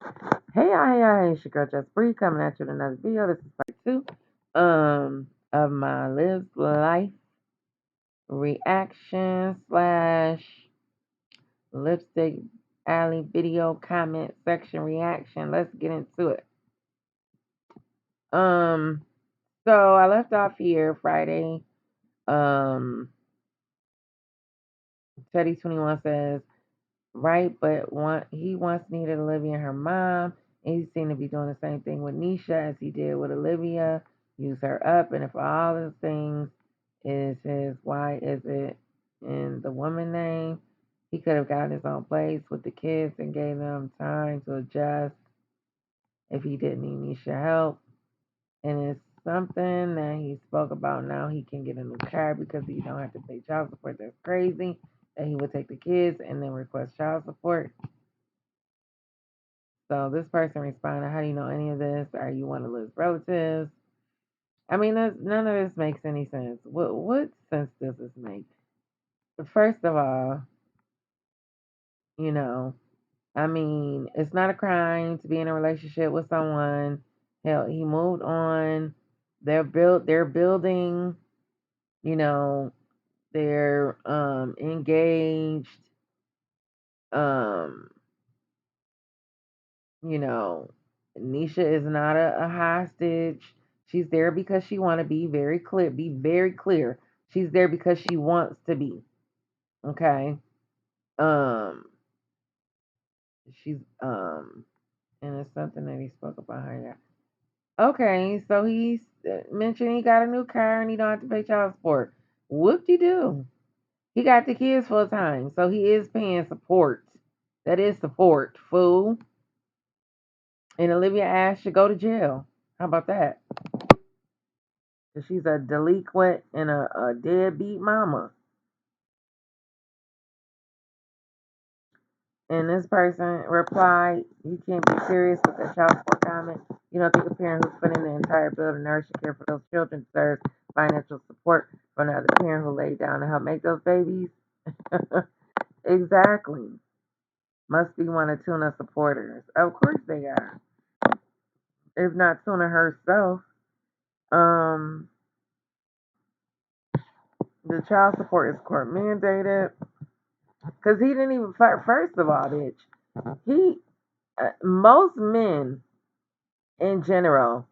Hey, it's your girl Just Bree coming at you with another video. This is part two of my Live Life reaction slash lipstick alley video comment section reaction. Let's get into it. Um, so I left off here Friday. Teddy 21 says, right, but he once needed Olivia and her mom, and he seemed to be doing the same thing with Nisha as he did with Olivia. Use her up, and if all the things is his, why is it in the woman name? He could have gotten his own place with the kids and gave them time to adjust if he didn't need Nisha help. And it's something that he spoke about now. He can get a new car because he don't have to pay child support. That's crazy. That he would take the kids and then request child support. So this person responded, how do you know any of this? Are you one of Liz's relatives? I mean, none of this makes any sense. What sense does this make? First of all, you know, I mean, it's not a crime to be in a relationship with someone. Hell, he moved on. They're building, you know, they're engaged. Um, you know, Nisha is not a hostage. She's there because she want to be very clear. Be very clear. She's there because she wants to be. Okay. Um. She's and it's something that he spoke about her. Yeah. Okay. So he mentioned he got a new car and he don't have to pay child support. Whoop de doo. He got the kids full time, so he is paying support. That is support, fool. And Olivia Ash should go to jail. How about that? She's a delinquent and a deadbeat mama. And this person replied, you can't be serious with the child support comment. You don't think a parent who's putting the entire bill to nourish and care for those children deserves financial support from another parent who laid down to help make those babies? Exactly. Must be one of Tuna supporters. Of course they are. If not Tuna herself. Um, the child support is court mandated. Because he didn't even, first of all, bitch, he, most men in general,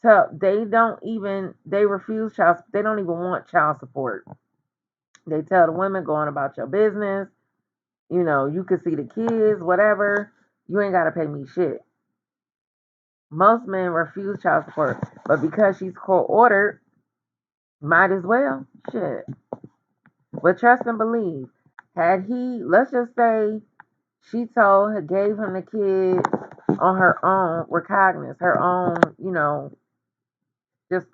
they refuse they don't even want child support. They tell the women, go on about your business, you can see the kids, whatever, you ain't got to pay me shit. Most men refuse child support, but because she's court ordered, might as well, shit. But trust and believe, had he, let's just say, gave him the kids on her own recognizance, her own, just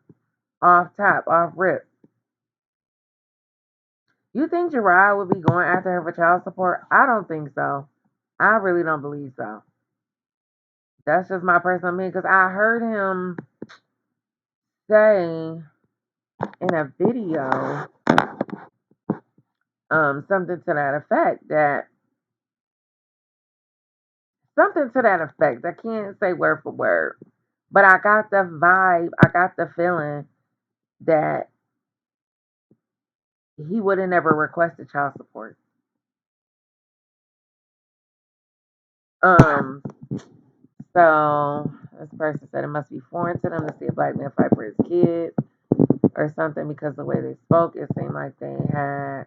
off top, off rip. You think Gerard would be going after her for child support? I don't think so. I really don't believe so. That's just my personal opinion because I heard him say in a video something to that effect I can't say word for word, but I got the vibe, I got the feeling that he would have never requested child support. Um, so this person said it must be foreign to them to see a black man fight for his kids or something because the way they spoke, it seemed like they had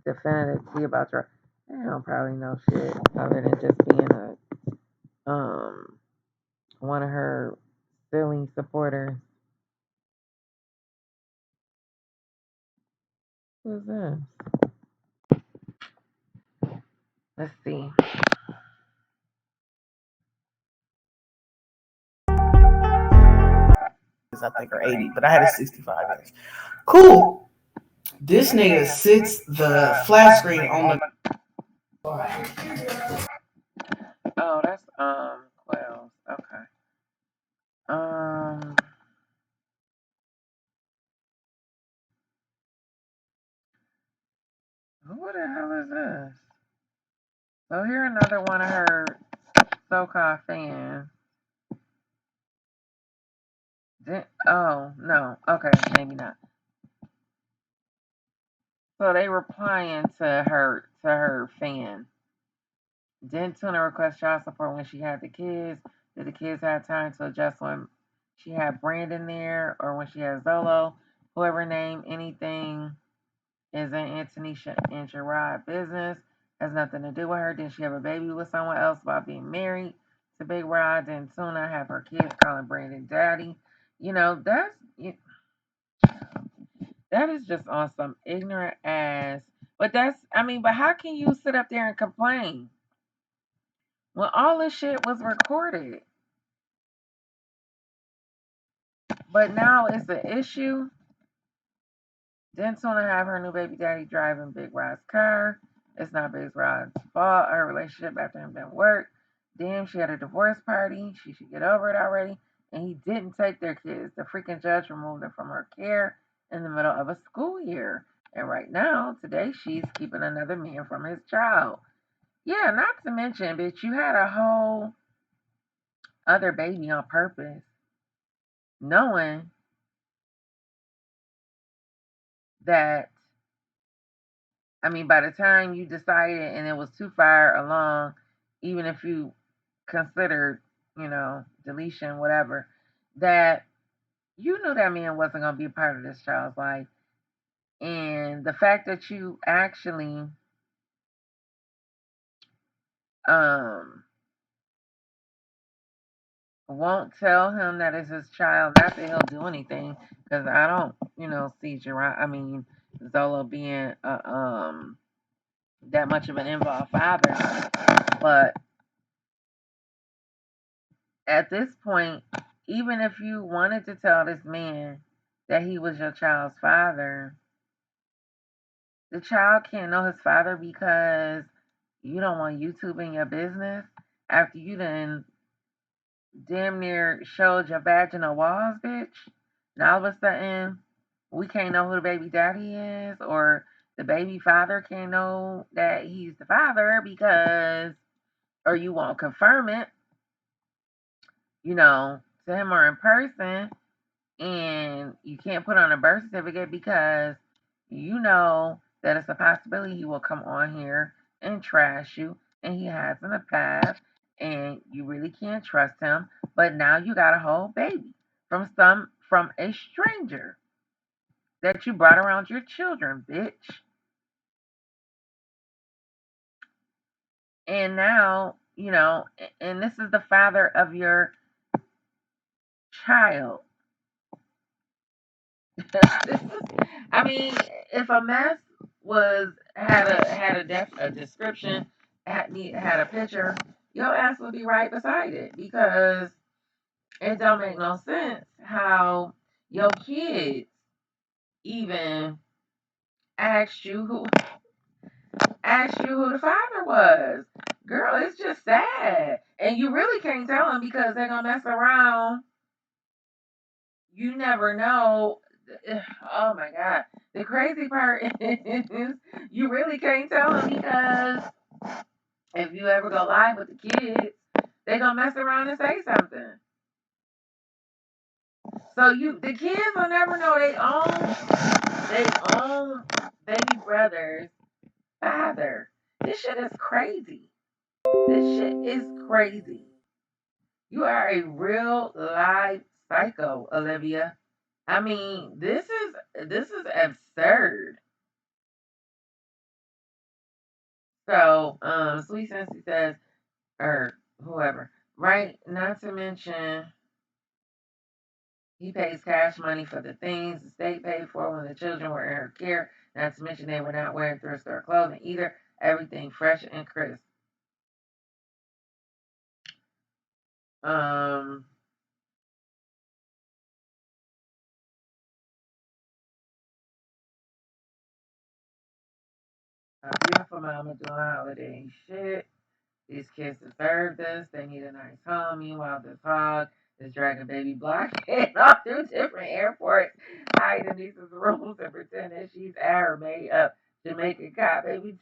definitively about your. They don't probably know shit other than just being one of her silly supporters. Who's this? Let's see. I think, or 80, but I had a 65 inch. Cool. This nigga sits the flat screen on the. Oh, that's 12. Okay. Um, who the hell is this? So here another one of her so-called fans. Oh no, okay, maybe not. So they replying to her fan. Didn't Tuna request child support when she had the kids? Did the kids have time to adjust when she had Brandon there or when she had Zolo? Whoever named anything isn't Antonisha and Gerard business. Has nothing to do with her. Did she have a baby with someone else while being married to Big Rod? Didn't Tuna have her kids calling Brandon daddy? That is just on some ignorant ass. But how can you sit up there and complain when all this shit was recorded? But now it's an issue. Didn't Tuna have her new baby daddy driving Big Rod's car? It's not Big Rod's fault. Her relationship after him didn't work. Damn, she had a divorce party. She should get over it already. And he didn't take their kids. The freaking judge removed them from her care in the middle of a school year. And right now, today, she's keeping another man from his child. Yeah, not to mention, bitch, you had a whole other baby on purpose, knowing that, by the time you decided and it was too far along, even if you considered, deletion, whatever, that you knew that man wasn't going to be a part of this child's life. And the fact that you actually um, won't tell him that it's his child, not that he'll do anything, because I don't, see Gerard, Zolo being that much of an involved father. But at this point, even if you wanted to tell this man that he was your child's father, the child can't know his father because you don't want YouTube in your business after you done damn near showed your vaginal walls, bitch. Now all of a sudden, we can't know who the baby daddy is, or the baby father can't know that he's the father because, or you won't confirm it, to him or in person, and you can't put on a birth certificate because you know that it's a possibility he will come on here and trash you, and he has in the past, and you really can't trust him. But now you got a whole baby from a stranger that you brought around your children, bitch. And now, and this is the father of your child. This is, I mean, if a mess was had a description, had a picture, your ass would be right beside it because it don't make no sense how your kids even asked you who the father was. Girl, it's just sad, and you really can't tell them because they're gonna mess around. You never know. Oh my god. The crazy part is you really can't tell them because if you ever go live with the kids, they gonna mess around and say something. So the kids will never know they own baby brother's father. This shit is crazy. This shit is crazy. You are a real live psycho, Olivia. This is absurd. So, Sweet Sensei says, or whoever, right? Not to mention, he pays cash money for the things the state paid for when the children were in her care. Not to mention, they were not wearing thrift store clothing either. Everything fresh and crisp. Um, a beautiful mama doing holiday shit. These kids deserve this. They need a nice home. Meanwhile, this hog is dragging baby blockhead off through different airports, hiding in these rooms and pretend that she's our made up Jamaican cop, baby.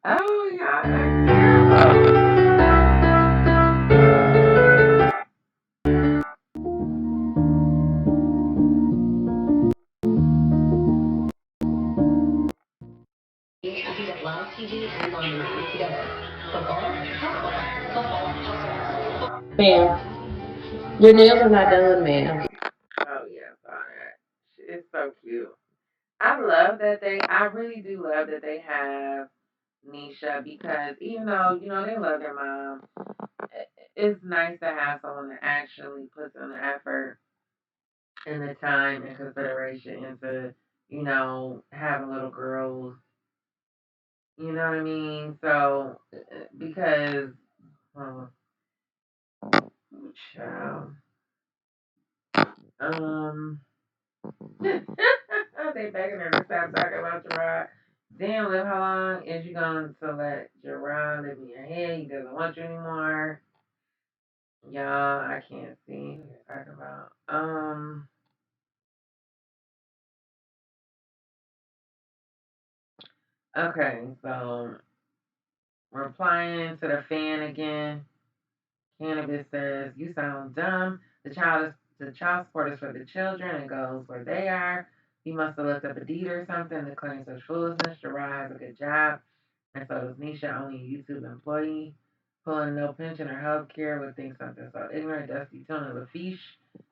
Oh, Ma'am, your nails are not done, ma'am. Oh yeah, I saw that. It's so cute. I love that I really do love that they have Nisha because even though, they love their mom, it's nice to have someone that actually puts in the effort and the time and consideration into, having little girls. You know what I mean? So, because, oh, child, um, they begging her to stop talking about Gerard. Damn, Liv, how long is you going to let Gerard live in your head? He doesn't want you anymore. Y'all, I can't see what you're talking about. Okay, so replying to the fan again. Cannabis says, "You sound dumb. The child support is for the children. It goes where they are. You must have looked up a deed or something that claims such foolishness. Gerard has a good job, and so does Nisha, only a YouTube employee. Pulling no pension or health care would think something so ignorant. Dusty Tuna Lafiche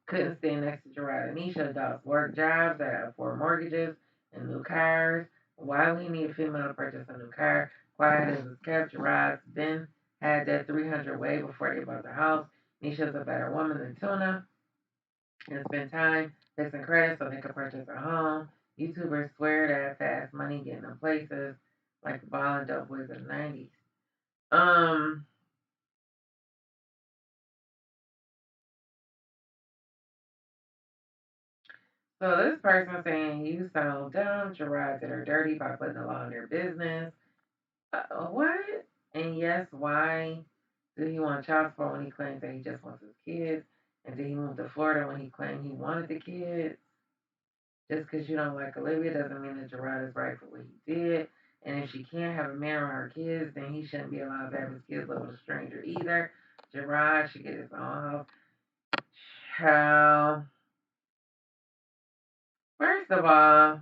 couldn't stand next to Gerard and Nisha. Adults work jobs that afford mortgages and new cars. Why would he need a female to purchase a new car? Quiet as it's kept. Gerard's been had that 300 way before they bought the house. Nisha's a better woman than Tuna and spend time fixing credit so they can purchase a home. YouTubers swear to have fast money getting them places like the ball and dope boys in the 90s. Um, so this person saying you so dumb, Gerard did her dirty by putting the law in their business. What? And yes, why did he want child support when he claims that he just wants his kids? And did he move to Florida when he claimed he wanted the kids? Just because you don't like Olivia doesn't mean that Gerard is right for what he did. And if she can't have a man around her kids, then he shouldn't be allowed to have his kids live with a stranger either. Gerard should get his own house. How? First of all,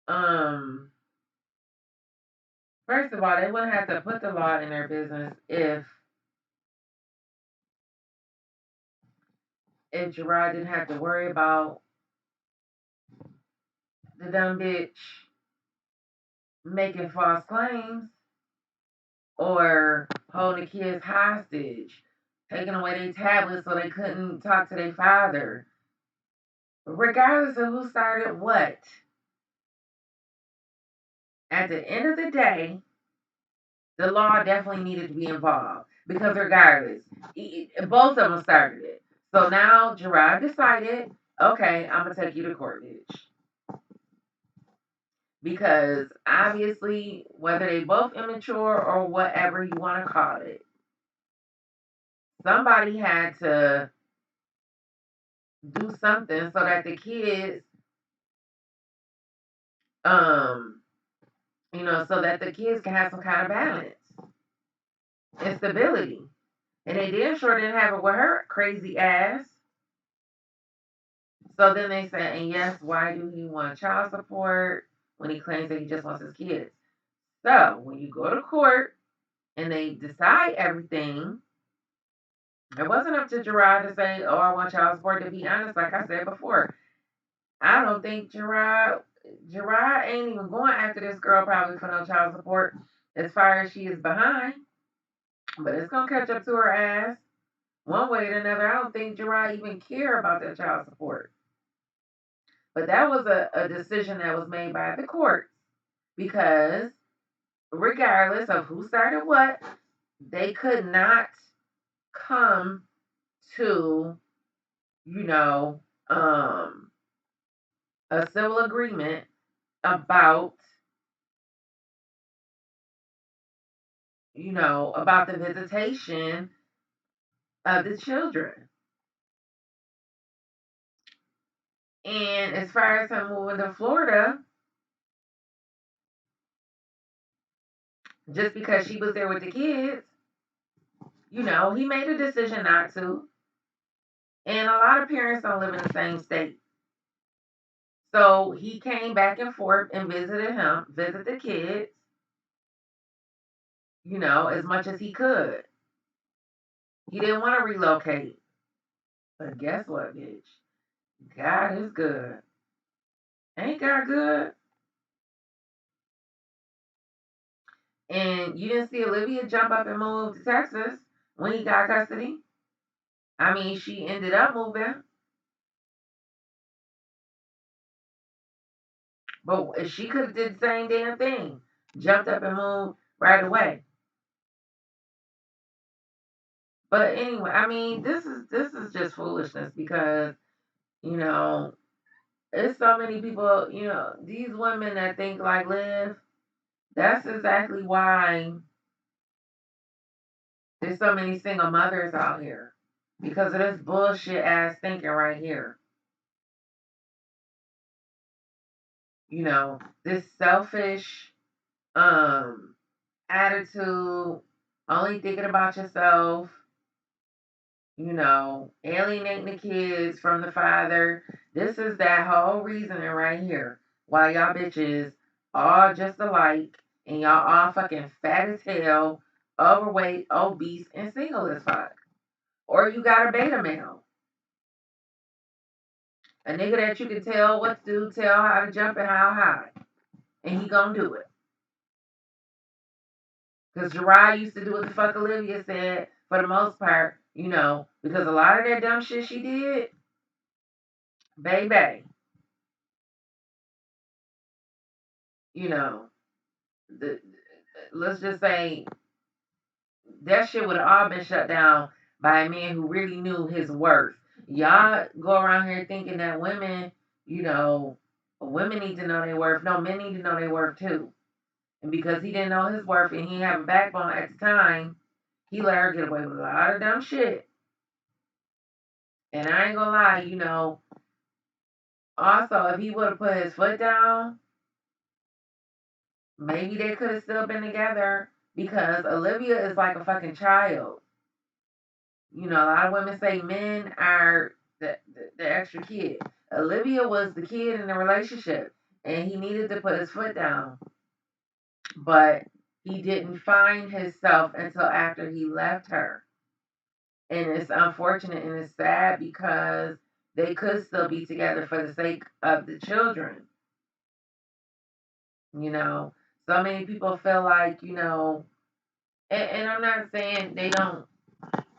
um, they wouldn't have to put the law in their business if Gerard didn't have to worry about the dumb bitch making false claims or holding the kids hostage, taking away their tablets so they couldn't talk to their father. Regardless of who started what, at the end of the day, the law definitely needed to be involved because regardless, both of them started it. So now Gerard decided, okay, I'm gonna take you to court, bitch. Because obviously, whether they both immature or whatever you want to call it, somebody had to do something so that the kids, um, so that the kids can have some kind of balance and stability. And they damn sure didn't have it with her crazy ass. So then they said, and yes, why do he want child support when he claims that he just wants his kids? So when you go to court and they decide everything, it wasn't up to Gerard to say, oh, I want child support. To be honest, like I said before, I don't think Gerard ain't even going after this girl probably for no child support as far as she is behind. But it's gonna catch up to her ass one way or another. I don't think Gerard even care about that child support. But that was a decision that was made by the court because regardless of who started what, they could not come to, you know, a civil agreement about, about the visitation of the children. And as far as him moving to Florida, just because she was there with the kids, he made a decision not to. And a lot of parents don't live in the same state. So he came back and forth and visited him, visited the kids, as much as he could. He didn't want to relocate. But guess what, bitch? God is good. Ain't God good? And you didn't see Olivia jump up and move to Texas when he got custody. I mean, she ended up moving, but she could have did the same damn thing. Jumped up and moved right away. But anyway, I mean, this is just foolishness because you know it's so many people. These women that think like Liv. That's exactly why there's so many single mothers out here because of this bullshit ass thinking right here. This selfish um attitude, only thinking about yourself, alienating the kids from the father. This is that whole reasoning right here why y'all bitches all just alike and y'all all fucking fat as hell, overweight, obese, and single as fuck. Or you got a beta male. A nigga that you can tell what to do, tell how to jump and how high. And he gonna do it. Because Jariah used to do what the fuck Olivia said for the most part, because a lot of that dumb shit she did, baby, you know, the, let's just say that shit would have all been shut down by a man who really knew his worth. Y'all go around here thinking that women need to know their worth. No, men need to know their worth too. And because he didn't know his worth and he didn't have a backbone at the time, he let her get away with a lot of dumb shit. And I ain't gonna lie, also, if he would have put his foot down, maybe they could have still been together because Olivia is like a fucking child. A lot of women say men are the extra kid. Olivia was the kid in the relationship and he needed to put his foot down. But he didn't find himself until after he left her. And it's unfortunate and it's sad because they could still be together for the sake of the children. So many people feel like, and I'm not saying they don't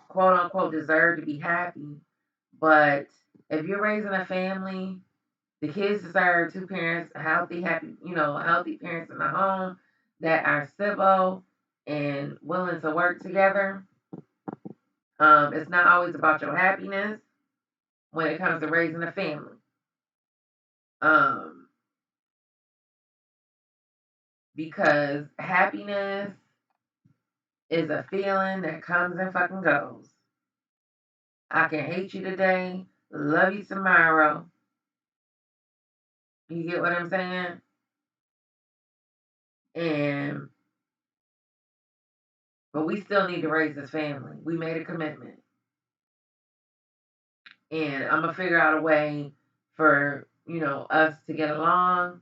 quote unquote deserve to be happy, but if you're raising a family, the kids deserve two parents, healthy, happy, healthy parents in the home that are civil and willing to work together. It's not always about your happiness when it comes to raising a family. Um, because happiness is a feeling that comes and fucking goes. I can hate you today, love you tomorrow. You get what I'm saying? And but we still need to raise this family. We made a commitment. And I'm gonna figure out a way for, us to get along.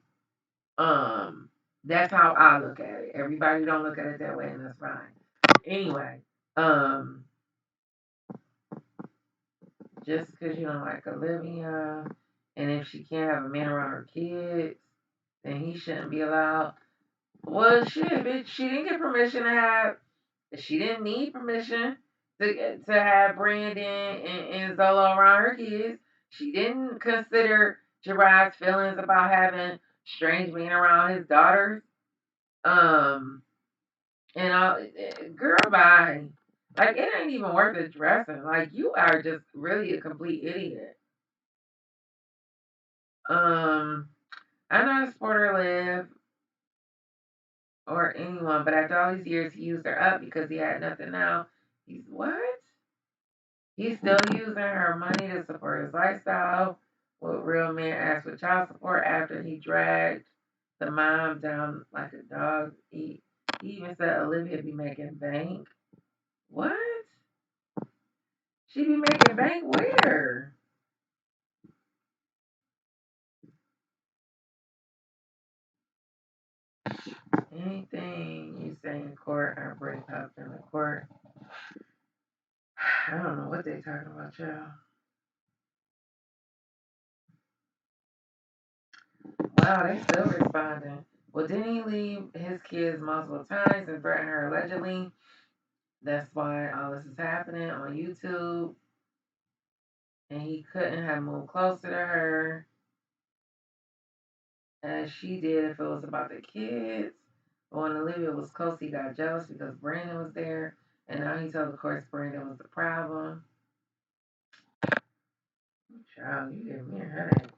Um, that's how I look at it. Everybody don't look at it that way, and that's fine. Anyway, um, just because you don't like Olivia, and if she can't have a man around her kids, then he shouldn't be allowed. Well, shit, bitch, she didn't get permission to have. She didn't need permission to have Brandon and Zolo around her kids. She didn't consider Gerard's feelings about having strange men around his daughters. Um, and all, girl, bye. Like it ain't even worth addressing. Like you are just really a complete idiot. Um, I'm not a supporter of Liv or anyone, but after all these years, he used her up because he had nothing now. He's what? He's still using her money to support his lifestyle. What real man asked for child support after he dragged the mom down like a dog. He even said Olivia be making bank. What? She be making bank where? Anything you say in court or bring up in the court, I don't know what they talking about, y'all. Wow, they still responding. Well, didn't he leave his kids multiple times and threaten her allegedly? That's why all this is happening on YouTube. And he couldn't have moved closer to her as she did if it was about the kids. But when Olivia was close, he got jealous because Brandon was there. And now he told the courts Brandon was the problem. Child, you give me a headache.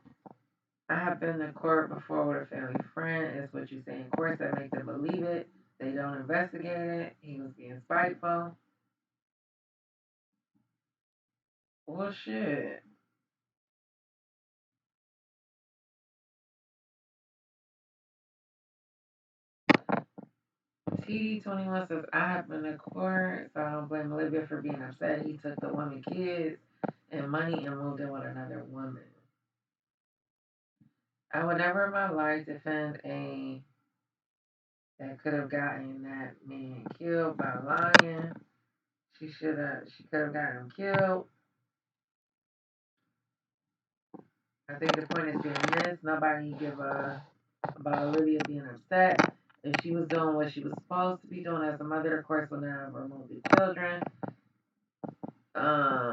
I have been to court before with a family friend. It's what you say in court that make them believe it. They don't investigate it. He was being spiteful. Well, shit. TD21 says, I have been to court, so I don't blame Olivia for being upset. He took the woman kids and money and moved in with another woman. I would never in my life defend a that could have gotten that man killed by lying. She could have gotten him killed. I think the point is being missed. Nobody give a about Olivia being upset. If she was doing what she was supposed to be doing as a mother, of course, would not have removed the children. Okay.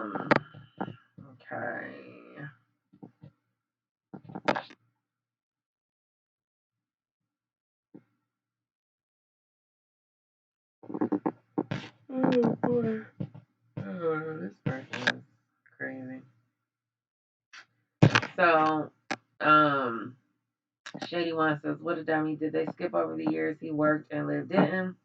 Oh boy. Oh, this person is crazy. So, Shady One says, what a dummy. Did they skip over the years he worked and lived in?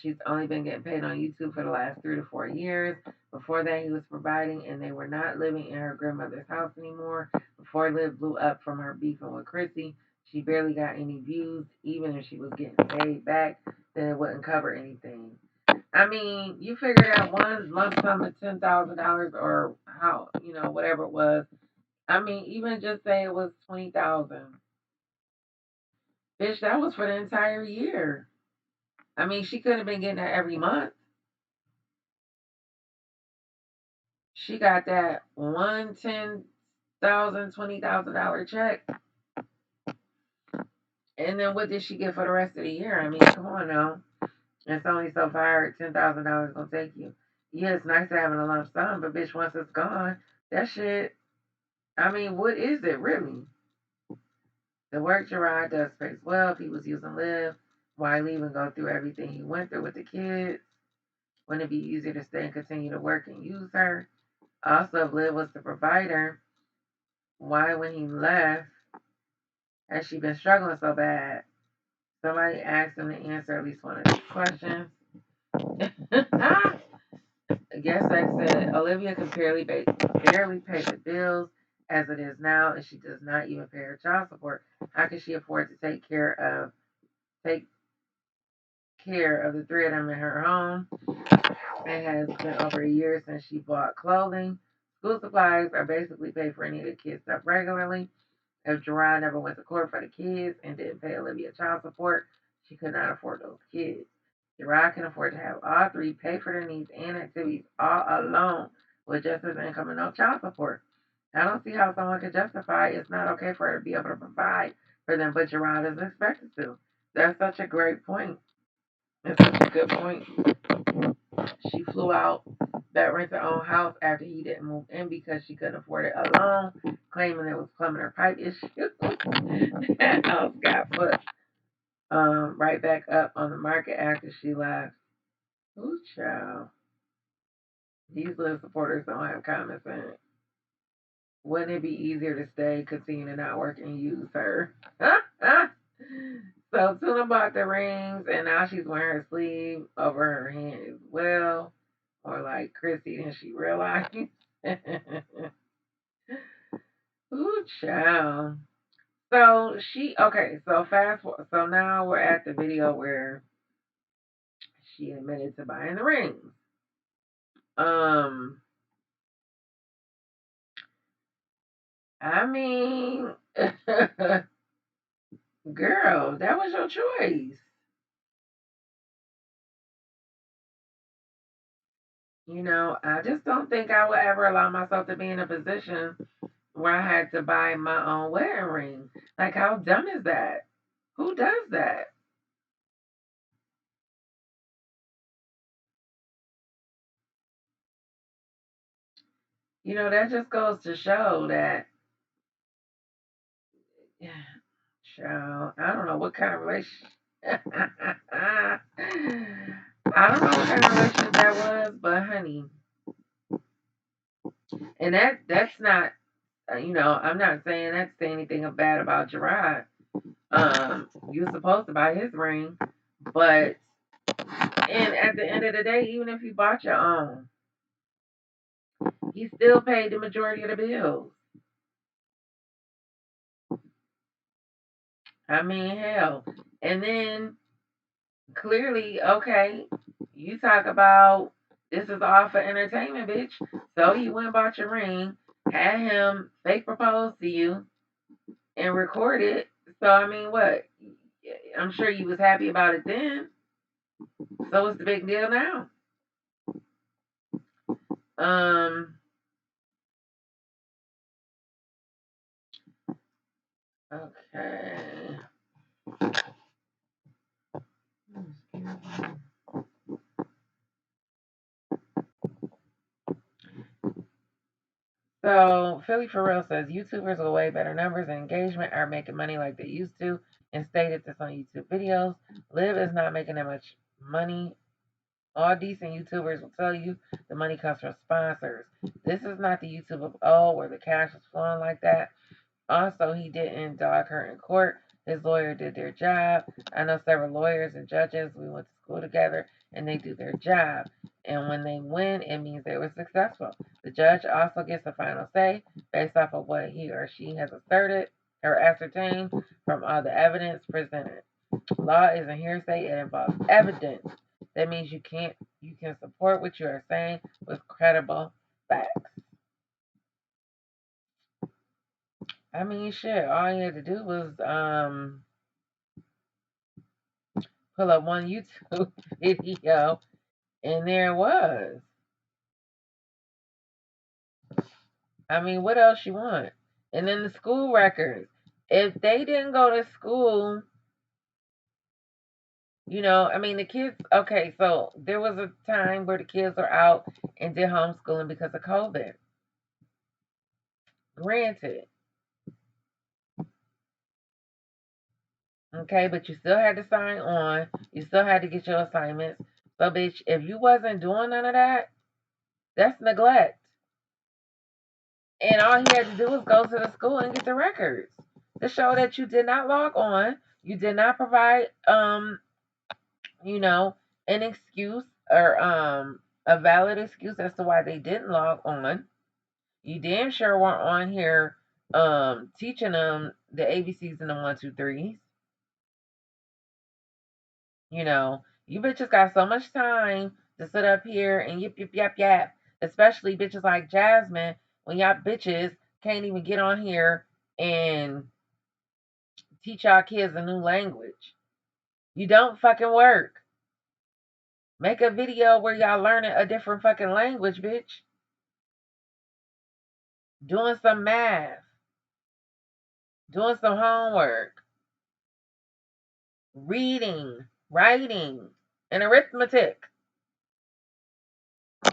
She's only been getting paid on YouTube for the last 3 to 4 years. Before that, he was providing, and they were not living in her grandmother's house anymore. Before Liv blew up from her beefing with Chrissy, she barely got any views. Even if she was getting paid back, then it wouldn't cover anything. I mean, you figured out one lump sum of $10,000 or how, whatever it was. I mean, even just say it was 20,000. Bitch, that was for the entire year. I mean, she couldn't have been getting that every month. She got that one $20,000 check. And then what did she get for the rest of the year? I mean, come on now. It's only so far $10,000 gonna take you. Yeah, it's nice having a lump sum, but bitch, once it's gone, that shit. I mean, what is it really? The work Gerard does pays well. If he was using Liv, why leave and go through everything he went through with the kids? Wouldn't it be easier to stay and continue to work and use her? Also, if Liv was the provider, why when he left has she been struggling so bad? Somebody asked him to answer at least one of these questions. Guest X said Olivia can barely pay the bills as it is now, and she does not even pay her child support. How can she afford to take care of the three of them in her home? It has been over a year since she bought clothing. School supplies are basically paid for any of the kids' stuff regularly. If Gerard never went to court for the kids and didn't pay Olivia child support, she could not afford those kids. Gerard can afford to have all three pay for their needs and activities all alone with just his income and no child support. I don't see how someone could justify it's not okay for her to be able to provide for them, but Gerard is expected to. That's such a great point. It's such a good point. She flew out that rent her own house after he didn't move in because she couldn't afford it alone, claiming it was plumbing or pipe issue. That house got put right back up on the market after she left. Ooh, child. These little supporters don't have common sense. Wouldn't it be easier to stay, continue to not work, and use her? So Tuna bought the rings, and now she's wearing her sleeve over her hand as well. Or like Chrissy, and she realized. Ooh, child. So fast forward. So now we're at the video where she admitted to buying the rings. Um, I mean, girl, that was your choice. I just don't think I would ever allow myself to be in a position where I had to buy my own wedding ring. Like, how dumb is that? Who does that? That just goes to show that, yeah, child, I don't know what kind of relationship. I don't know what kind of relationship that was, but honey, and that's not, I'm not saying that to say anything bad about Gerard. You're supposed to buy his ring, but and at the end of the day, even if you bought your own, he still paid the majority of the bills. I mean, hell, and then clearly, okay, you talk about this is all for entertainment, bitch. So you went and bought your ring, had him fake propose to you, and record it. So I mean, what? I'm sure you was happy about it then. So what's the big deal now? Um. Okay. So Philly for real says YouTubers with way better numbers and engagement are making money like they used to, and stated this on YouTube videos. Liv is not making that much money. All decent YouTubers will tell you the money comes from sponsors. This is not the YouTube of old where the cash is flowing like that. Also, he didn't dog her in court. His lawyer did their job. I know several lawyers and judges. We went to school together, and they do their job. And when they win, it means they were successful. The judge also gets the final say based off of what he or she has asserted or ascertained from all the evidence presented. Law isn't hearsay; it involves evidence. That means you can support what you are saying with credible facts. I mean, shit. All you had to do was pull up one YouTube video, and there it was. I mean, what else you want? And then the school records. If they didn't go to school, I mean, the kids. Okay, so there was a time where the kids were out and did homeschooling because of COVID. Granted, okay, but you still had to sign on. You still had to get your assignments. So, bitch, if you wasn't doing none of that, that's neglect. And all he had to do was go to the school and get the records to show that you did not log on. You did not provide, you know, an excuse or a valid excuse as to why they didn't log on. You damn sure weren't on here teaching them the ABCs and the one, two, threes. You bitches got so much time to sit up here and yip, yip, yap, yap. Especially bitches like Jasmine, when y'all bitches can't even get on here and teach y'all kids a new language. You don't fucking work. Make a video where y'all learning a different fucking language, bitch. Doing some math, doing some homework, reading, writing, and arithmetic.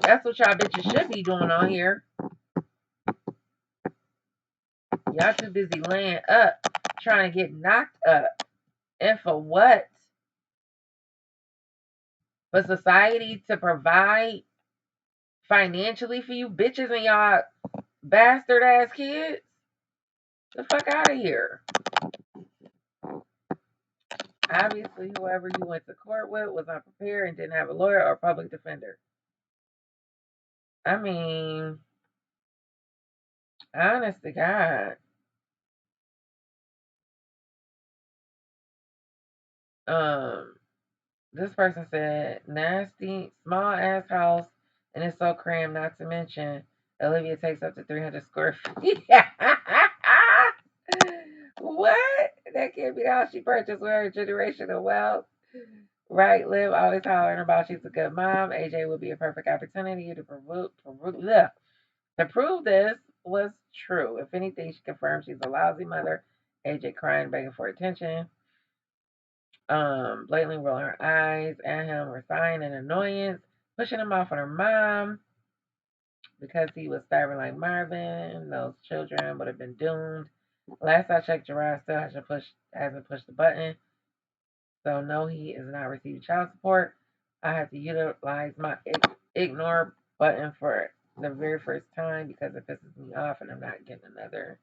That's what y'all bitches should be doing on here. Y'all too busy laying up, trying to get knocked up. And for what? For society to provide financially for you bitches and y'all bastard ass kids? The fuck out of here. Obviously, whoever you went to court with was unprepared and didn't have a lawyer or public defender. I mean, honest to God. Um, this person said, nasty, small ass house, and it's so crammed, not to mention Olivia takes up to 300 square feet. What? That can't be the house she purchased with her generational wealth. Right, Liv always hollering about she's a good mom. AJ would be a perfect opportunity to prove this was true. If anything, she confirms she's a lousy mother. AJ crying, begging for attention, blatantly rolling her eyes at him, or sighing in annoyance, pushing him off on her mom because he was starving like Marvin. Those children would have been doomed. Last I checked, Gerard still hasn't pushed the button. So no, he is not receiving child support. I had to utilize my ignore button for the very first time because it pisses me off and I'm not getting another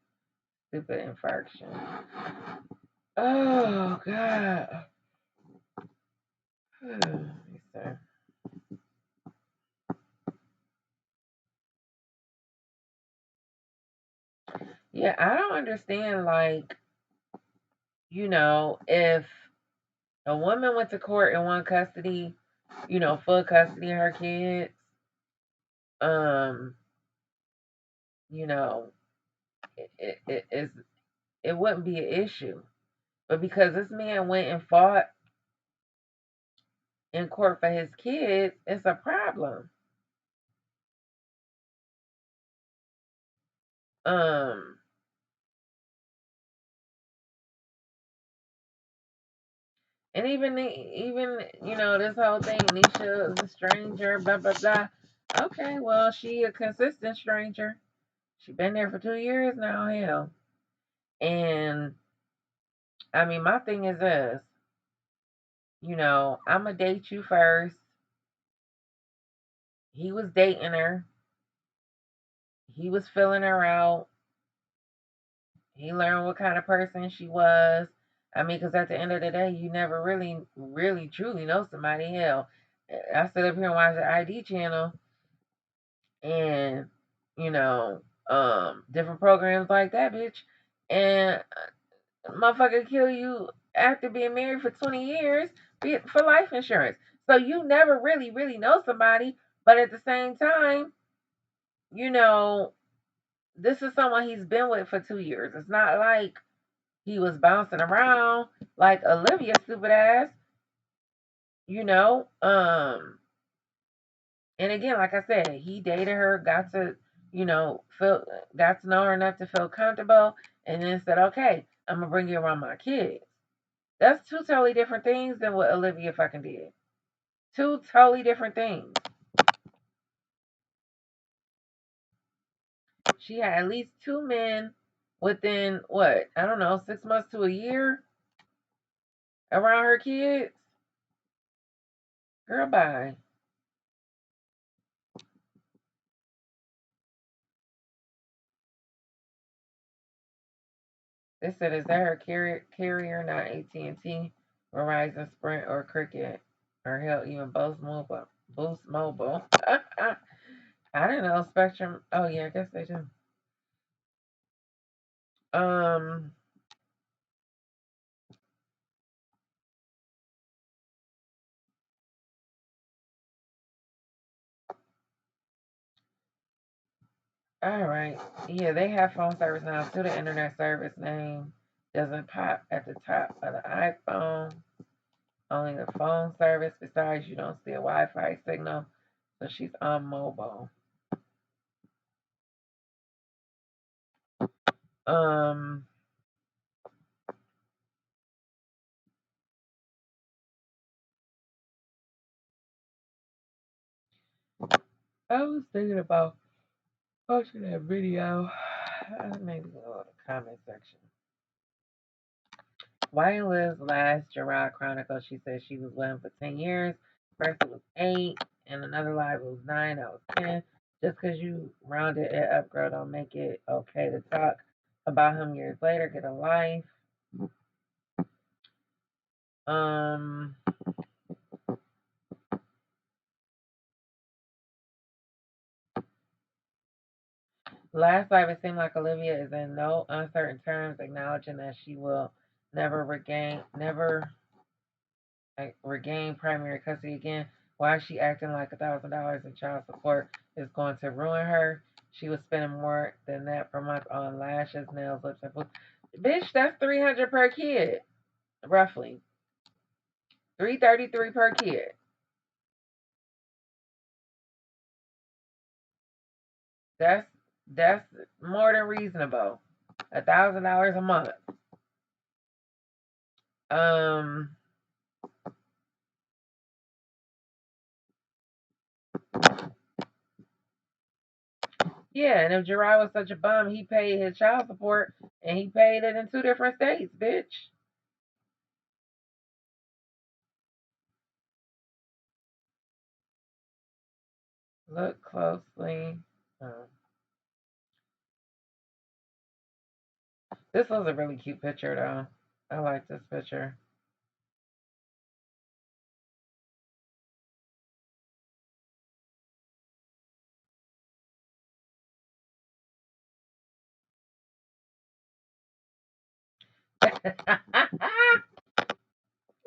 stupid infarction. Oh God. Yeah, I don't understand, like, if a woman went to court and won custody, full custody of her kids, um, you know, it wouldn't be an issue. But because this man went and fought in court for his kids, it's a problem. Um, and even this whole thing, Nisha is a stranger, blah blah blah. Okay, well, she a consistent stranger. She been there for 2 years now, hell. And I mean, my thing is this. I'ma date you first. He was dating her. He was filling her out. He learned what kind of person she was. I mean, because at the end of the day, you never really, really, truly know somebody. Hell, I sit up here and watch the ID channel and, you know, different programs like that, bitch. And motherfucker kill you after being married for 20 years for life insurance. So you never really, really know somebody. But at the same time, you know, this is someone he's been with for 2 years. It's not like he was bouncing around like Olivia, stupid ass, you know. And again, like I said, he dated her, got to know her enough to feel comfortable, and then said, "Okay, I'm gonna bring you around my kids." That's two totally different things than what Olivia fucking did. Two totally different things. She had at least two men within what, I don't know, 6 months to a year around her kids. Girl, bye. They said, "Is that her carrier, not AT&T, Verizon, Sprint, or Cricket, or hell, even Boost Mobile?" Boost Mobile. I didn't know Spectrum. Oh yeah, I guess they do. Um. All right. Yeah, they have phone service now. Still, the internet service name doesn't pop at the top of the iPhone. Only the phone service. Besides, you don't see a Wi-Fi signal, so she's on mobile. Um. I was thinking about watching that video. Maybe go to the comment section. Why in Liv's last Gerard Chronicle, she said she was with him for 10 years. First it was 8, and another live it was 9, that was 10. Just because you rounded it up, girl, don't make it okay to talk about him years later. Get a life. Um, Last live, it seemed like Olivia is in no uncertain terms, acknowledging that she will never regain primary custody again. Why is she acting like $1,000 in child support is going to ruin her? She was spending more than that per month on lashes, nails, lips, and food. Bitch, that's $300 per kid, roughly. $333 per kid. That's that's more than reasonable. $1,000 a month. Um, yeah, and if Gerard was such a bum, he paid his child support and he paid it in 2 different states, bitch. Look closely. Oh. This was a really cute picture, though. I like this picture.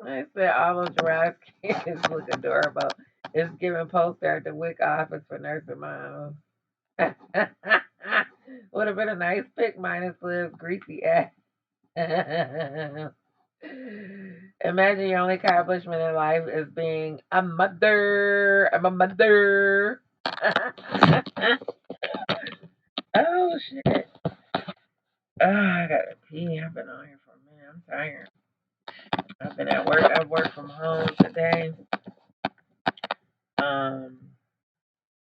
I said all of Gerard's kids look adorable. It's giving postcard at the WIC office for nursing moms. Would have been a nice pic minus Liv's greasy ass. Imagine your only accomplishment in life is being a mother. I'm a mother. Oh shit. Oh, I gotta pee. I've been on here for a minute. I'm tired. I've been at work. I've worked from home today. Um,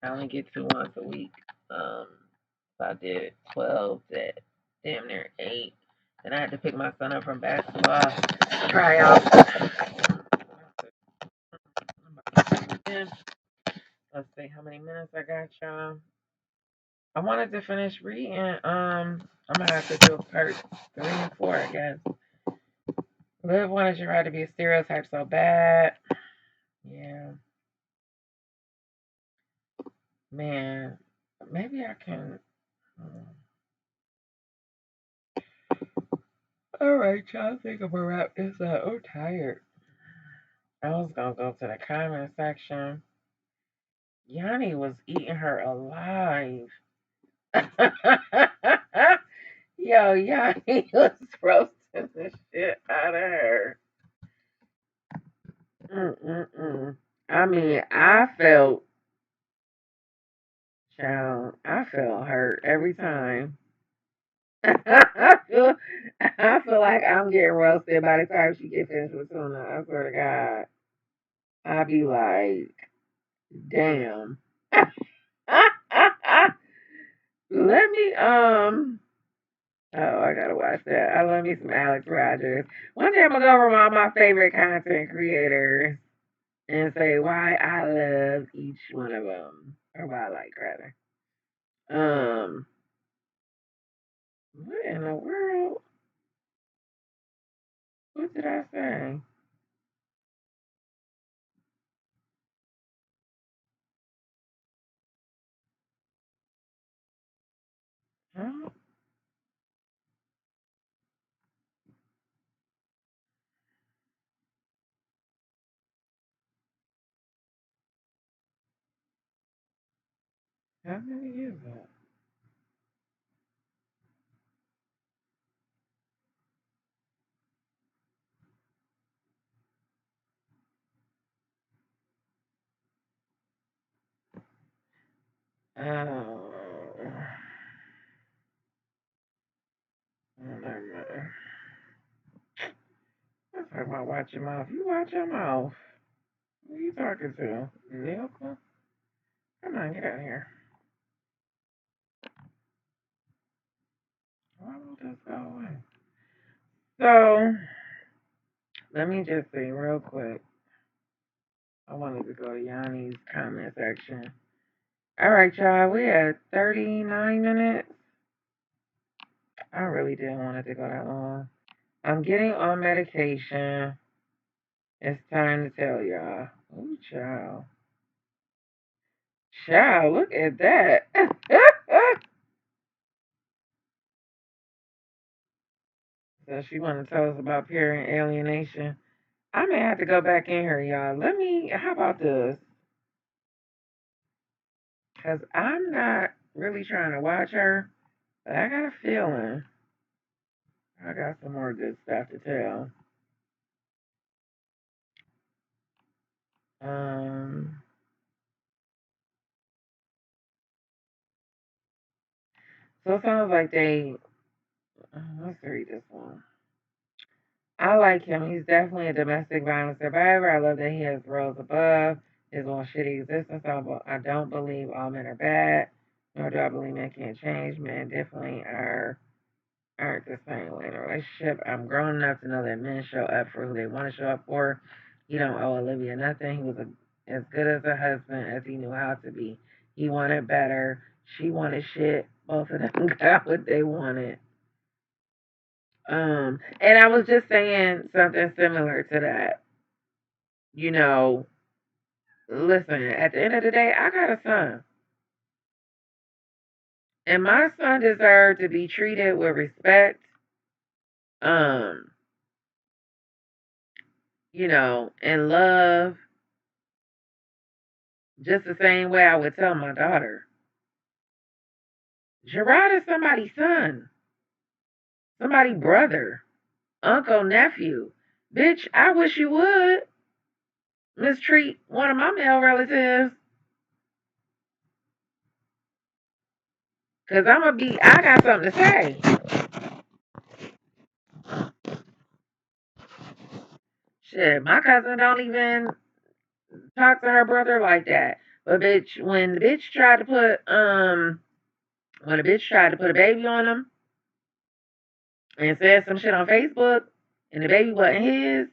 I only get to once a week. So I did 12 to damn near 8. Then I had to pick my son up from basketball tryouts. Let's see how many minutes I got, y'all. I wanted to finish reading. I'm gonna have to do part 3 and 4, I guess. Liv wanted your ride to be a stereotype so bad. Yeah, man. Maybe I can. All right, y'all. I think I'm gonna wrap this up. I'm tired. I was gonna go to the comment section. Yanni was eating her alive. Yo, Yanni was roasting the shit out of her. Mm-mm-mm. I mean, child, I felt hurt every time. I feel like I'm getting roasted by the time she gets finished with tuna. I swear to God. I be like, damn. Let me Oh, I gotta watch that. I love me some Alex Rogers. One day I'm gonna go over all my favorite content creators and say why I love each one of them, or why I like rather. Um, what in the world? What did I say? Huh? How many is it? Oh, never mind. I'm talking about watch your mouth. You watch your mouth. Who are you talking to? Nilka? Come on, get out of here. Why won't this go away? So, let me just say real quick. I wanted to go to Yanni's comment section. All right, y'all. We at 39 minutes. I really didn't want it to go that long. I'm getting on medication. It's time to tell y'all. Ooh, child. Child, look at that. So she want to tell us about parent alienation. I may have to go back in here, y'all. How about this? Because I'm not really trying to watch her, but I got a feeling I got some more good stuff to tell. Um, so it sounds like they. Let's read this one. I like him. He's definitely a domestic violence survivor. I love that he has roles above his own shitty existence. I don't believe all men are bad, nor do I believe men can't change. Men definitely aren't the same way in a relationship. I'm grown enough to know that men show up for who they want to show up for. He don't owe Olivia nothing. He was as good as a husband as he knew how to be. He wanted better. She wanted shit. Both of them got what they wanted. And I was just saying something similar to that. You know, listen, at the end of the day, I got a son. And my son deserved to be treated with respect, um, and love, just the same way I would tell my daughter. Gerard is somebody's son, somebody's brother, uncle, nephew. Bitch, I wish you would mistreat one of my male relatives. Cause I got something to say. Shit, my cousin don't even talk to her brother like that. But bitch, when the bitch tried to put a baby on him and said some shit on Facebook, and the baby wasn't his,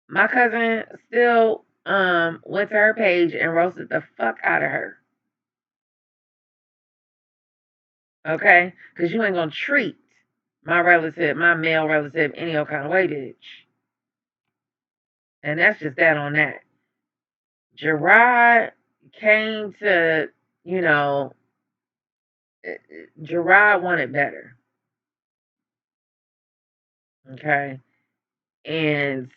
my cousin still went to her page and roasted the fuck out of her. Okay, because you ain't gonna treat my male relative, any old kind of way, bitch. And that's just that on that. Gerard came to, you know, Gerard wanted better. Okay. And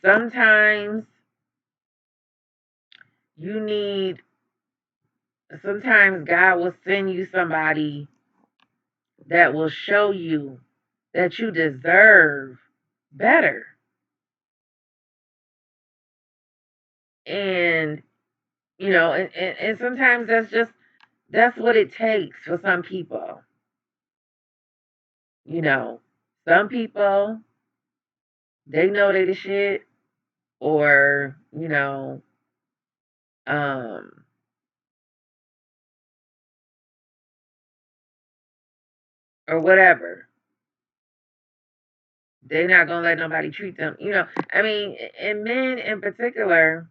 you need, sometimes God will send you somebody that will show you that you deserve better. And, and sometimes that's what it takes for some people. You know, some people, they know they the shit, or, um, or whatever. They're not gonna let nobody treat them. I mean, and men in particular,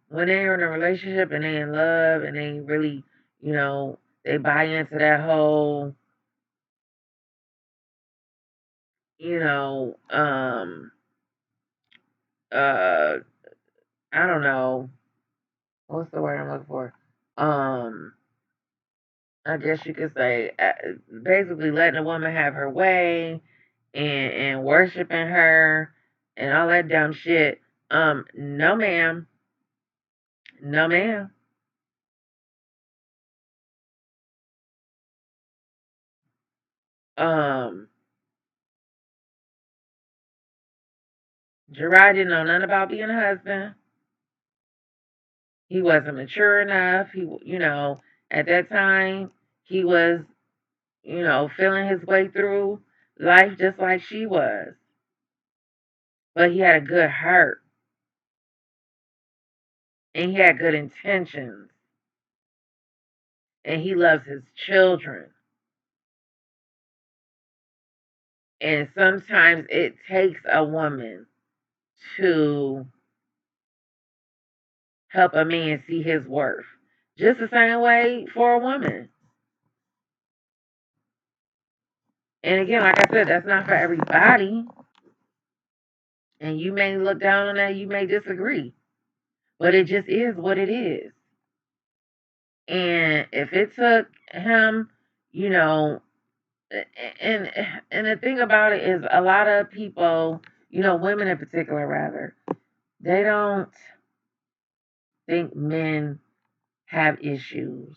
when they're in a relationship and they in love and they really, they buy into that whole, you know, uh, I don't know, what's the word I'm looking for? Um, I guess you could say, basically letting a woman have her way and worshiping her and all that dumb shit. No, ma'am. No, ma'am. Um, Gerard didn't know nothing about being a husband. He wasn't mature enough. At that time, he was, feeling his way through life just like she was. But he had a good heart and he had good intentions and he loves his children. And sometimes it takes a woman to help a man see his worth. Just the same way for a woman. And again, like I said, that's not for everybody. And you may look down on that, you may disagree. But it just is what it is. And if it took him, you know, and and the thing about it is a lot of people, women in particular rather, they don't think men have issues.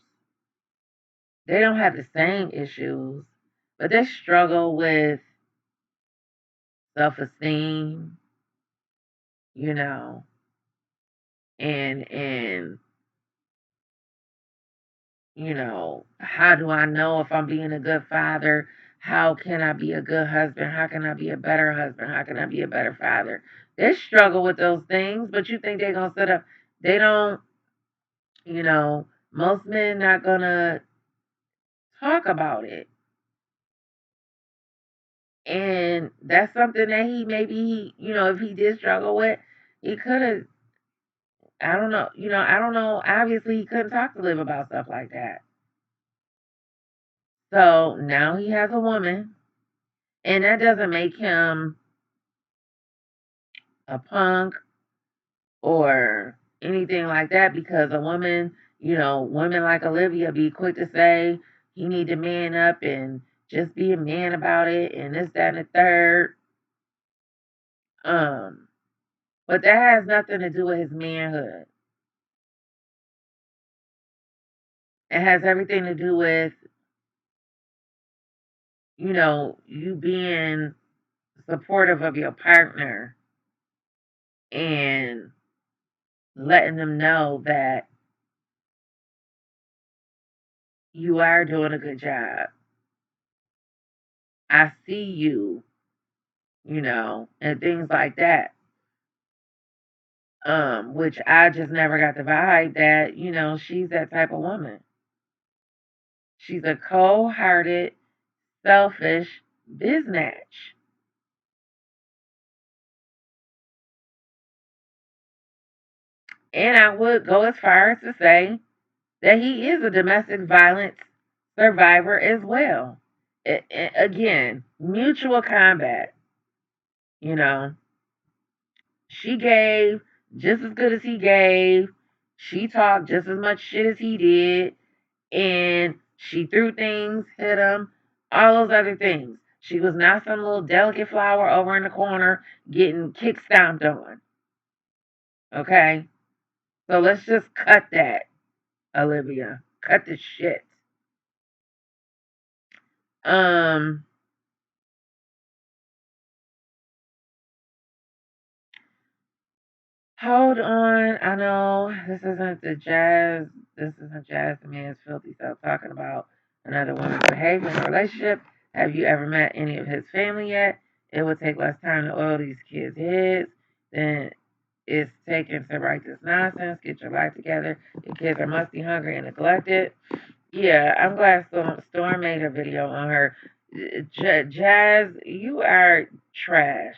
They don't have the same issues, but they struggle with self esteem, you know, and how do I know if I'm being a good father? How can I be a good husband? How can I be a better husband? How can I be a better father? They struggle with those things, but you think they're gonna sit up? They don't. Most men not gonna talk about it, and that's something that he maybe if he did struggle with, he could have. I don't know. I don't know. Obviously, he couldn't talk to Liv about stuff like that. So now he has a woman, and that doesn't make him a punk or anything like that because a woman, women like Olivia be quick to say he need to man up and just be a man about it and this, that, and the third. Um, but that has nothing to do with his manhood. It has everything to do with, you being supportive of your partner and letting them know that you are doing a good job. I see you, and things like that. Which I just never got the vibe that, she's that type of woman. She's a cold hearted, selfish biznatch. And I would go as far as to say that he is a domestic violence survivor as well. Again, mutual combat, you know. She gave just as good as he gave. She talked just as much shit as he did. And she threw things, hit him, all those other things. She was not some little delicate flower over in the corner getting kick stomped on. Okay? So let's just cut that, Olivia. Cut the shit. Um, Hold on. I know this isn't jazz the man's filthy self talking about another woman's behavior in a relationship. Have you ever met any of his family yet? It would take less time to oil these kids' heads than it's taking to write this nonsense. Get your life together. Your kids are musty, hungry, and neglected. Yeah, I'm glad Storm made a video on her. Jazz, you are trash.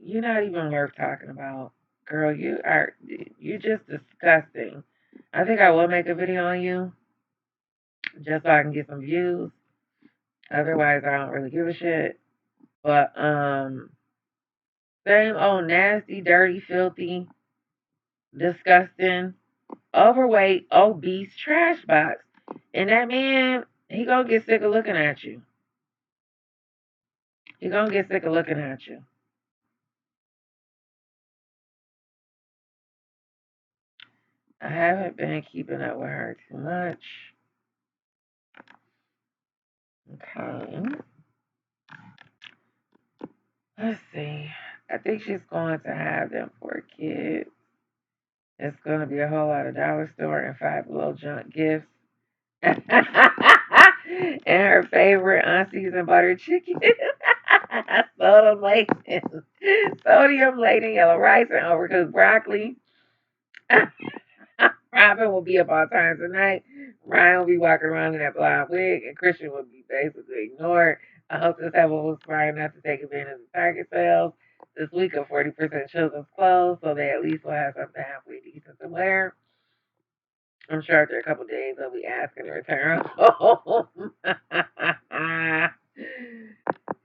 You're not even worth talking about. Girl, you just disgusting. I think I will make a video on you just so I can get some views. Otherwise I don't really give a shit. But same old nasty, dirty, filthy, disgusting, overweight, obese trash box. And that man, he gonna get sick of looking at you. He gonna get sick of looking at you. I haven't been keeping up with her too much. Okay. Let's see. I think she's going to have them for kids. It's going to be a whole lot of dollar store and Five Below junk gifts. And her favorite unseasoned butter chicken. Sodium laden yellow rice and overcooked broccoli. Robin will be up all times tonight. Ryan will be walking around in that blonde wig, and Christian will be basically ignored. I hope this episode was smart enough to take advantage of Target sales this week of 40% children's clothes, so they at least will have something halfway decent to wear. I'm sure after a couple of days they'll be asking to return home.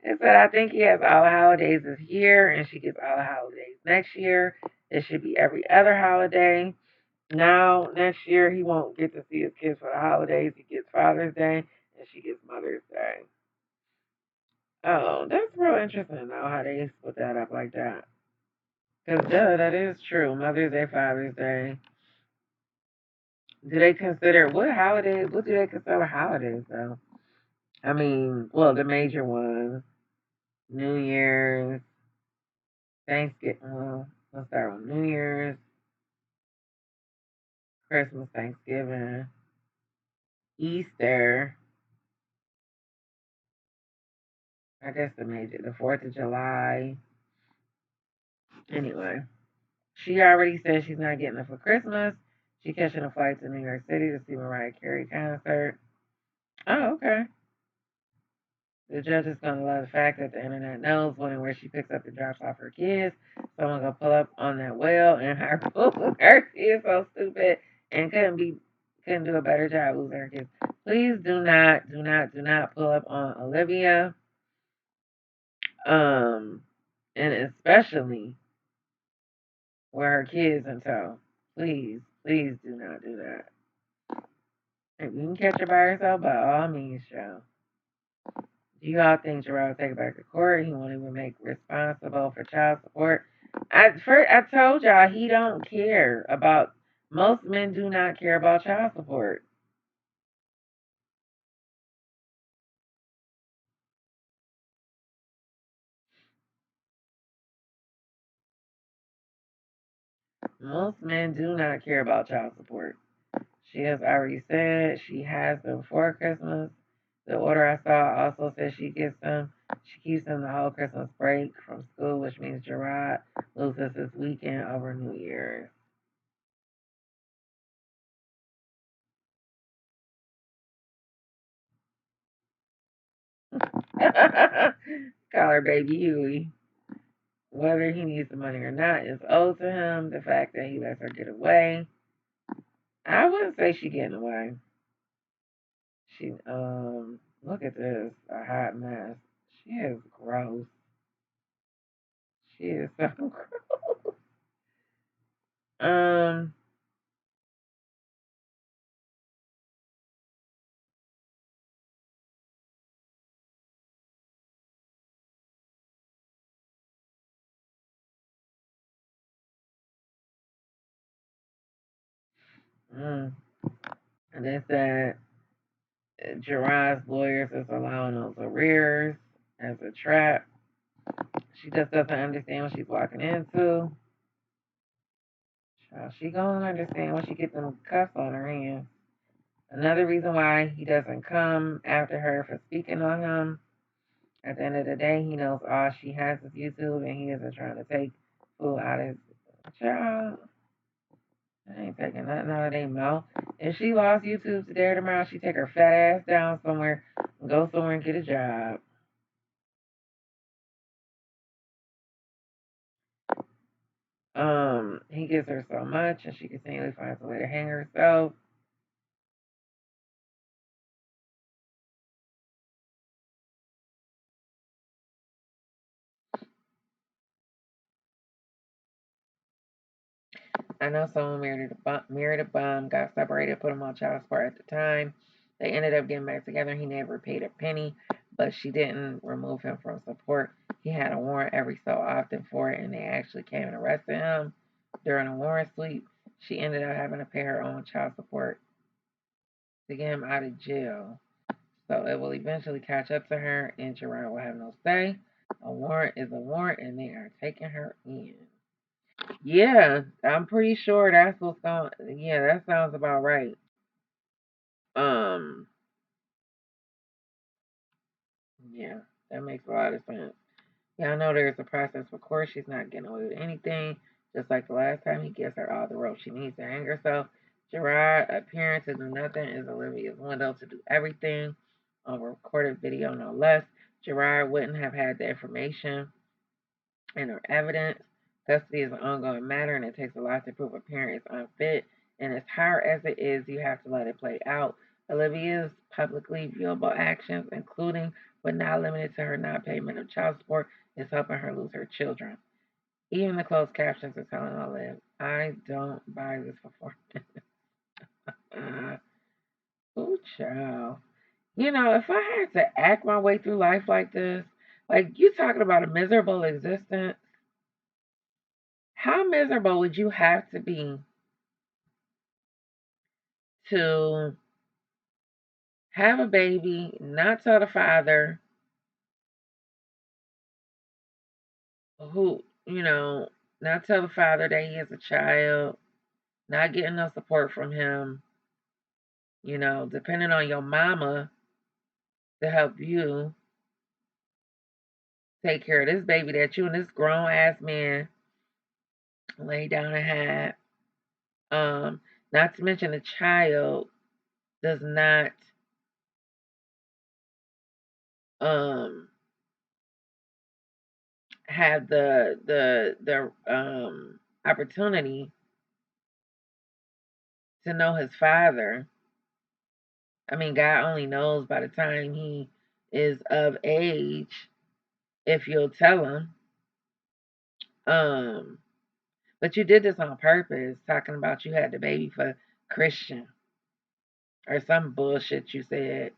It said, I think he has all the holidays this year, and she gets all the holidays next year. It should be every other holiday. Now, next year, he won't get to see his kids for the holidays. He gets Father's Day, and she gets Mother's Day. Oh, that's real interesting, though, how they split that up like that. Because, duh, that is true. Mother's Day, Father's Day. Do they consider, what do they consider holidays, though? I mean, well, the major ones. New Year's, Thanksgiving. Well, let's start with New Year's, Christmas, Thanksgiving, Easter. I guess the 4th of July. Anyway, she already said she's not getting it for Christmas. She catching a flight to New York City to see Mariah Carey concert. Oh, okay. The judge is going to love the fact that the internet knows when and where she picks up and drops off her kids. Someone going to pull up on that well and her pool. Her she is so stupid and couldn't do a better job losing her kids. Please do not pull up on Olivia. Um, and especially with her kids in tow. Please do not do that. If you can catch her by herself, by all means, show. Do you all think Gerard will take it back to court? He won't even make responsible for child support. I told y'all he don't care about. Most men do not care about child support. Most men do not care about child support. She has already said she has them for Christmas. The order I saw also says she gets them. She keeps them the whole Christmas break from school, which means Gerard loses this weekend over New Year's. Call her baby Huey. Whether he needs the money or not is owed to him. The fact that he lets her get away. I wouldn't say she getting away. She look at this, a hot mess. She is gross. She is so gross. Um, mm. And they said Gerard's lawyers is allowing those arrears as a trap. She just doesn't understand what she's walking into. She gonna understand when she gets them cuffs on her hands. Another reason why he doesn't come after her for speaking on him. At the end of the day, he knows all she has is YouTube, and he isn't trying to take food out of his child. I ain't taking nothing out of their mouth. If she lost YouTube today or tomorrow, she take her fat ass down somewhere and go somewhere and get a job. He gives her so much, and she continually finds a way to hang herself. I know someone married a bum, got separated, put him on child support at the time. They ended up getting back together. He never paid a penny, but she didn't remove him from support. He had a warrant every so often for it, and they actually came and arrested him during a warrant sweep. She ended up having to pay her own child support to get him out of jail. So it will eventually catch up to her, and Gerard will have no say. A warrant is a warrant, and they are taking her in. Yeah, I'm pretty sure that's what's going. Yeah, that sounds about right. Um, yeah, that makes a lot of sense. Yeah, I know there's a process for course. She's not getting away with anything. Just like the last time, he gives her all the rope she needs to hang herself. Gerard appearing to do nothing is Olivia's window to do everything. On recorded video, no less. Gerard wouldn't have had the information and or evidence. Custody is an ongoing matter, and it takes a lot to prove a parent is unfit. And as hard as it is, you have to let it play out. Olivia's publicly viewable actions, including but not limited to her non-payment of child support, is helping her lose her children. Even the closed captions are telling Olive, I don't buy this performance. Oh, child. You know, if I had to act my way through life like this, like you talking about a miserable existence, how miserable would you have to be to have a baby, not tell the father, who, not tell the father that he is a child, not getting no support from him, depending on your mama to help you take care of this baby that you and this grown ass man lay down and had. Um, Not to mention the child does not um have the opportunity to know his father. I mean, God only knows by the time he is of age if you'll tell him. Um, but you did this on purpose, talking about you had the baby for Christian or some bullshit you said.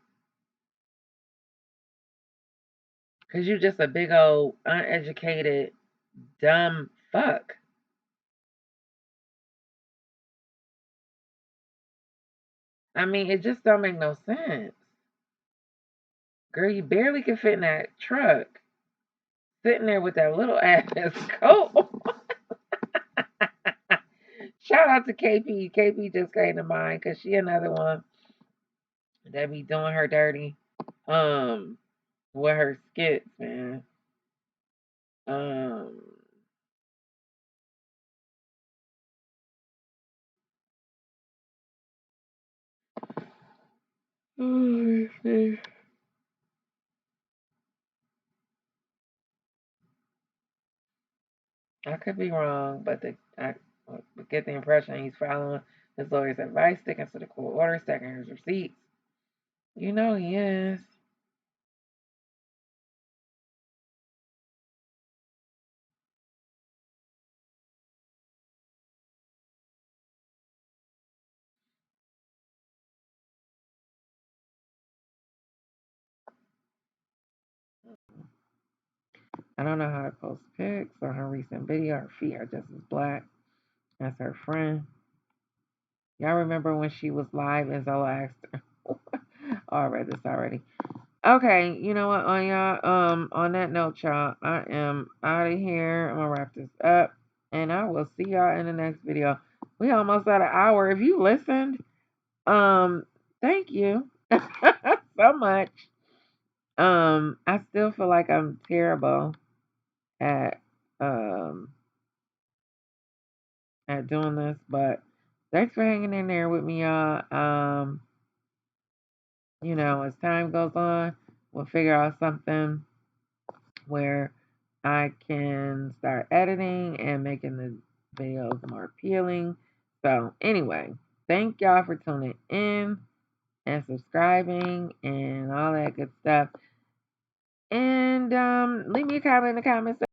Cause you just a big old uneducated dumb fuck. I mean, it just don't make no sense. Girl, you barely can fit in that truck. Sitting there with that little ass coat. Shout out to KP. KP just came to mind because she another one that be doing her dirty. Um, with her skits, man. Um, oh, I could be wrong, but I get the impression he's following his lawyer's advice, sticking to the court order, stacking his receipts. You know he is. I don't know how to post pics on her recent video. Her feet are just as black as her friend. Y'all remember when she was live and Zola asked her? Oh, I read this already. Okay, you know what, on y'all, on that note, y'all, I am out of here. I'm gonna wrap this up, and I will see y'all in the next video. We almost at an hour. If you listened, thank you so much. I still feel like I'm terrible at um at doing this, but thanks for hanging in there with me, y'all. As time goes on, we'll figure out something where I can start editing and making the videos more appealing. So, anyway, thank y'all for tuning in and subscribing and all that good stuff. And leave me a comment in the comments